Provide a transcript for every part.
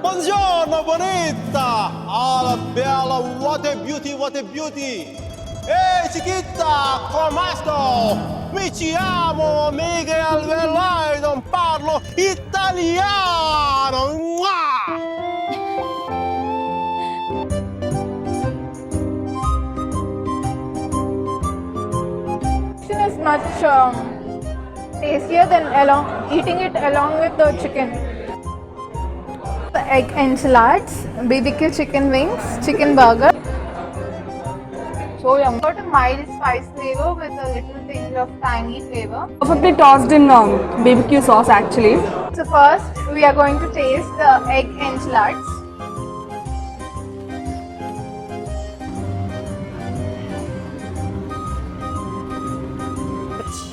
Buongiorno, bonita! Ah, bella, what a beauty, what a beauty! Ehi, chiquita, come sto? Mi chiamo Miguel Velay, non parlo italiano! Mua! Chicken is much tastier than eating it along with the chicken. The egg enchiladas, BBQ chicken wings, chicken burger. So yum. Got a mild spice flavor with a little tinge of tangy flavor. Perfectly tossed in BBQ sauce actually. So first, we are going to taste the egg enchiladas.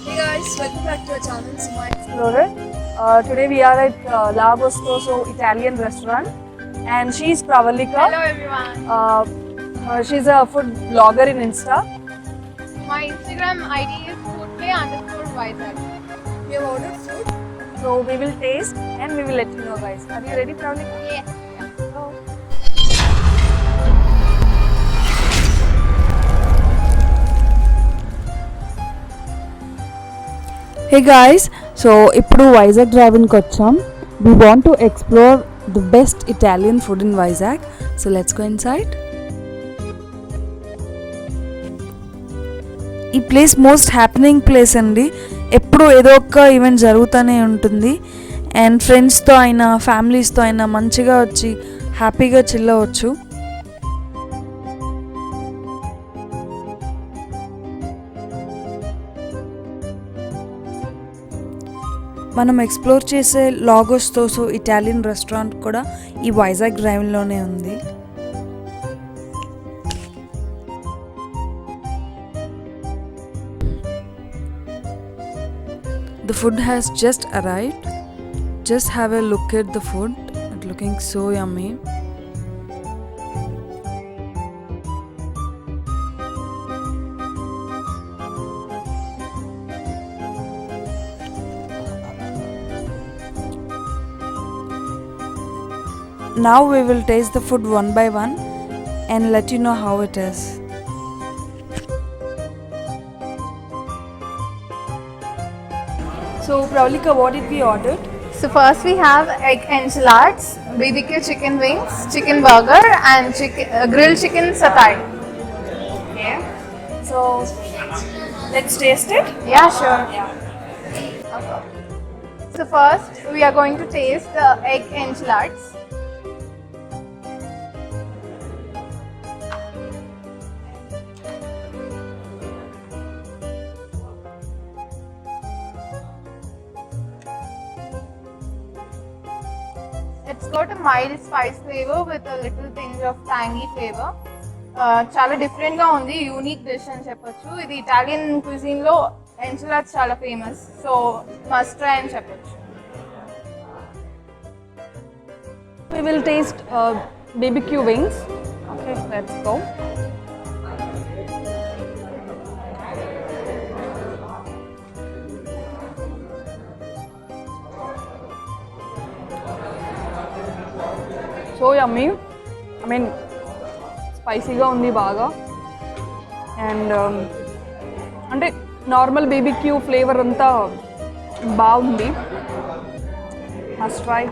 Hey guys, welcome back to our channel, Suma Explorer. Today we are at La Bostoso Italian restaurant and she's Pravalika. Hello everyone. She's a food blogger in Insta. My Instagram ID is foodplay_Vizag. We have ordered food. So we will taste and we will let you know guys. Are you ready Pravalika? Yes. Hey guys, so ఇప్పుడు వైజాగ్ డ్రైవింగ్కి వచ్చాం. We want to explore the best Italian food in Vizag. So let's go inside. ఈ place most happening place అండి. ఎప్పుడు ఏదో ఒక event జరుగుతూనే ఉంటుంది. And ఫ్రెండ్స్తో అయినా ఫ్యామిలీస్తో అయినా మంచిగా వచ్చి హ్యాపీగా చిల్ అవ్వచ్చు. మనం ఎక్స్ప్లోర్ చేసే లాగోస్టోసో ఇటాలియన్ రెస్టారెంట్ కూడా ఈ వైజాగ్ డ్రైవ్లోనే ఉంది. The food has just arrived. Just have a look at the food. It's looking so yummy. Now we will taste the food one by one and let you know how it is. So Pravalika, what did we order? So first we have egg enchiladas, BBQ chicken wings, chicken burger and grilled chicken satay. Okay. So let's taste it. Yeah, sure. So first we are going to taste the egg enchiladas. It's got a mild spice flavor with a little tinge of tangy flavor. చాలా different గా ఉంది, unique dish అని చెప్పొచ్చు. ఇది Italian cuisine లో ఎంచిలాడ్స్ చాలా famous, so must try అని చెప్పొచ్చు. We will taste BBQ wings. Okay, let's go. So yummy. I mean, స్పైసీగా ఉంది బాగా. అండ్ అంటే నార్మల్ BBQ ఫ్లేవర్ అంతా బాగుంది. Must try.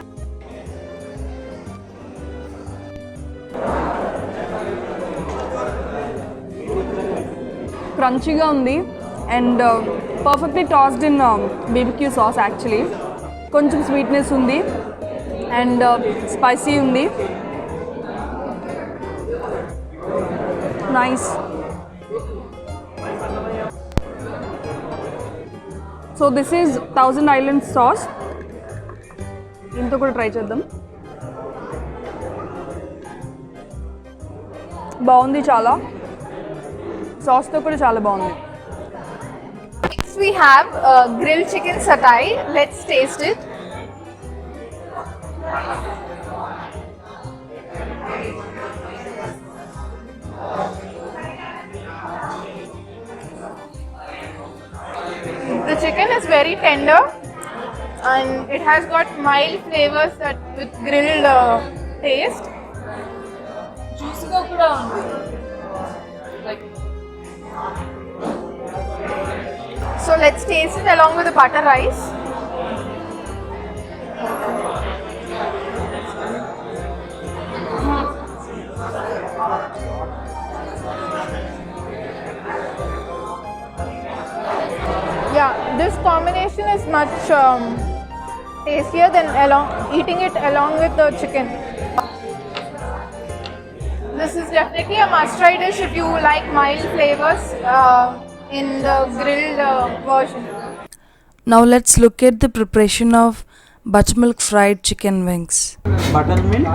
క్రంచీగా ఉంది and perfectly tossed in BBQ sauce actually. కొంచెం స్వీట్నెస్ ఉంది అండ్ స్పైసీ ఉంది. Nice. So this is 1000 Islands sauce. దీంతో కూడా ట్రై చేద్దాం. బాగుంది చాలా. సాస్తో కూడా చాలా బాగుంది. Next we have grilled chicken satay. Let's taste it. The chicken is very tender and it has got mild flavors that with grilled taste. జ్యూసీగా కూడా ఉంది. Like So let's taste it along with the butter rice. Yeah, this combination is much tastier than eating it along with the chicken. This is definitely a must-try dish if you like mild flavors in the grilled version. Now let's look at the preparation of buttermilk fried chicken wings. Buttermilk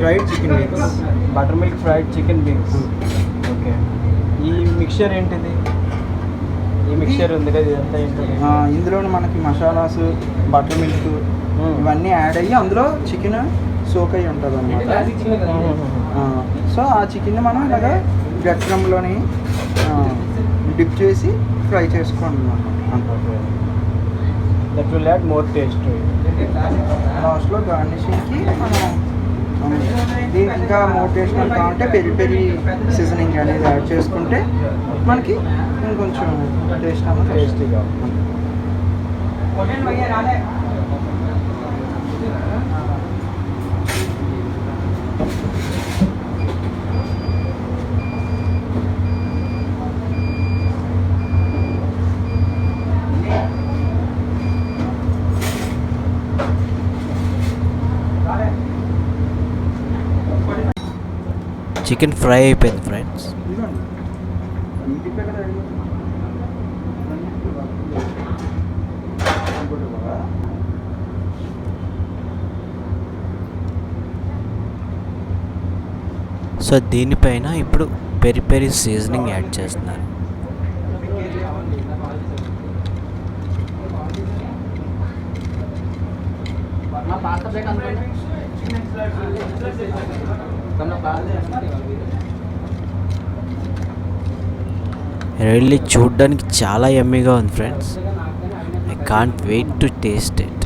fried chicken wings. Buttermilk fried chicken wings. Okay ఈ mixture ఏంటిది? ఈ mixture ఉంది కదా ఇదంతా ఏంటిది? ఇందులో మనకి masalas butter milk ఇవన్నీ యాడ్ అయ్యి అందులో చికెన్ సోక్ అయ్యి ఉంటుంది అనమాట. సో ఆ చికెన్ మనం ఇలాగా బ్రెడ్ క్రమ్లోని డిప్ చేసి ఫ్రై చేసుకోండి అనమాట. That will add more taste. లాస్ట్లో గార్నిషింగ్కి మనం దీనికి ఇంకా మోర్ టేస్ట్ కావాలంటే పెరి పెరి సీజనింగ్ అనేది యాడ్ చేసుకుంటే మనకి ఇంకొంచెం టేస్ట్ అనేది టేస్టీగా. చికెన్ ఫ్రై అయిపోయింది ఫ్రెండ్స్. సో దీనిపైన ఇప్పుడు పెరి పెరి సీజనింగ్ యాడ్ చేస్తున్నారు. రియల్లీ చూడ్డానికి చాలా యమ్మీగా ఉంది friends. I can't wait to taste it.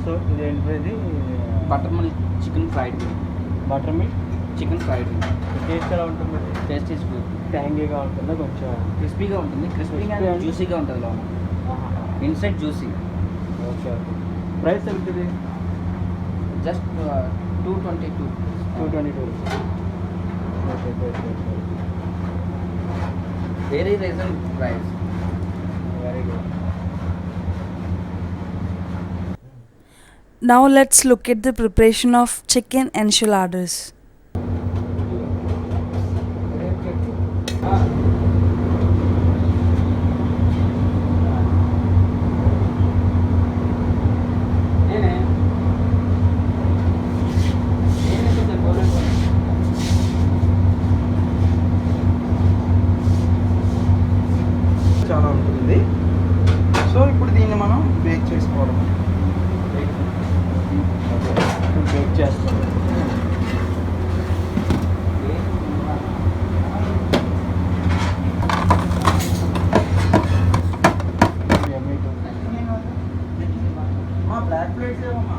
So ఇదేంటిది? Butter milk chicken fried butter milk chicken fried taste ఎలా ఉంటుంది? Taste is good. ట్యాంగీగా ఉంటుందా? కొంచెం క్రిస్పీగా ఉంటుంది. క్రిస్పీగా Crispy. జ్యూసీగా ఉంటుంది లోన. Inside juicy. Okay okay. Price ఎంతది? Just 222. 222. Okay okay. Very reason price. Very good. Now let's look at the preparation of chicken enchiladas. చాలా ఉంటుంది. సో ఇప్పుడు దీన్ని మనం బేక్ చేసుకోవడం. బేక్ చేస్తాం. బ్లాక్ ప్లేట్స్ ఏమమ్మా?